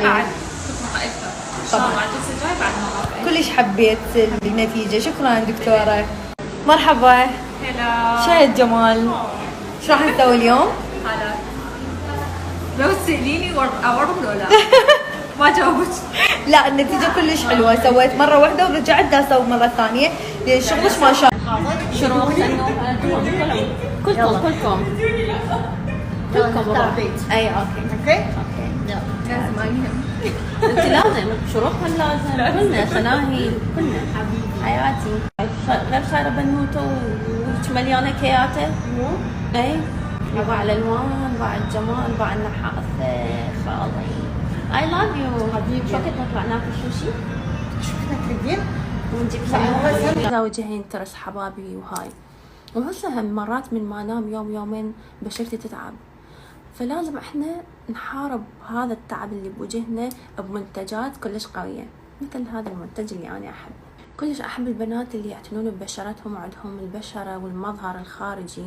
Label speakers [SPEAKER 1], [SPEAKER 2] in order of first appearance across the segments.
[SPEAKER 1] عليك.
[SPEAKER 2] بعد تطلع اكثر ان شاء الله الجلسه الجايه بعد ما
[SPEAKER 1] كلش حبيت النتيجة. شكرا دكتورة. مرحبا.
[SPEAKER 2] هلا.
[SPEAKER 1] شو هالجمال. شو راح نسوي اليوم؟
[SPEAKER 2] هلا. لو تسأليني اورد ولا لا؟ ما جاوبت.
[SPEAKER 1] لا النتيجة كلش حلوة. سويت مرة واحدة ورجعت دا اسوي مرة ثانية لان شغلش ما شاء الله.
[SPEAKER 3] شروق كلكم بالبيت.
[SPEAKER 1] اي اوكي.
[SPEAKER 2] لازم ما يهم.
[SPEAKER 3] انت لازم شروق لازم كلنا ثناهي كلنا حياتي غير خير بنوته وهيك مليانه كياته. اي باع الالوان باع الجمال باع النحاسه خالي. اي لاف يو حبيبي. شو كنت نطلع ناكل سوشي؟
[SPEAKER 1] شو كنا تريدين؟
[SPEAKER 3] ونجيب وجهين ترس حبابي وهاي. وهسه هم مرات من ما انام يوم يومين بشرتي تتعب، فلازم احنا نحارب هذا التعب اللي بوجهنا بمنتجات كلش قوية مثل هذا المنتج اللي انا احبه. كلش احب البنات اللي يعتنون ببشرتهم وعندهم البشرة والمظهر الخارجي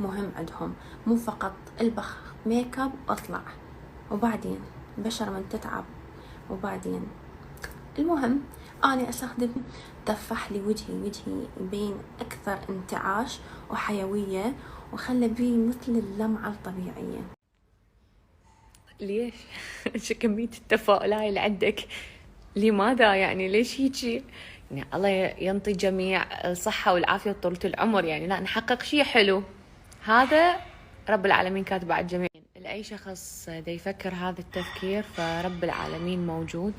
[SPEAKER 3] مهم عندهم، مو فقط البخ ميك اب واطلع وبعدين البشرة من تتعب. وبعدين المهم أنا أستخدم تفح لي وجهي يبين أكثر انتعاش وحيوية وخلي بيه مثل اللمعة الطبيعية.
[SPEAKER 4] ليش؟ شو كمية التفاؤل هاي اللي عندك؟ لماذا يعني؟ ليش هيجي؟ يعني الله ينطي جميع الصحة والعافية وطولة العمر، يعني لا نحقق شيء حلو. هذا رب العالمين كاتب على الجميع. لأي شخص دا يفكر هذا التفكير فرب العالمين موجود.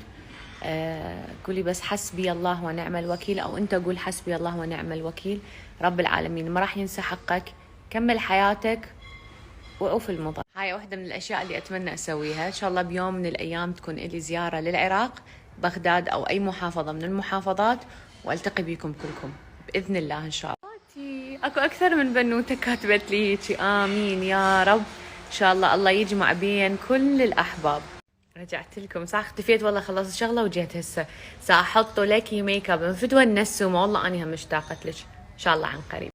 [SPEAKER 4] قولي بس حسبي الله ونعم الوكيل، أو أنت قول حسبي الله ونعم الوكيل. رب العالمين ما راح ينسى حقك. كمل حياتك وقف المضى. هاي واحدة من الأشياء اللي أتمنى أسويها إن شاء الله. بيوم من الأيام تكون لي زيارة للعراق، بغداد أو أي محافظة من المحافظات، وألتقي بكم كلكم بإذن الله إن شاء الله. أكو أكثر من بنوتة كاتبت لي هيك آمين يا رب. إن شاء الله الله يجمع بين كل الأحباب. رجعت لكم صح، اختفيت والله خلصت شغله وجيت هسه ساحط لك ميك اب من فدوى النسوم. والله اني هم اشتاقت لك. ان شاء الله عن قريب.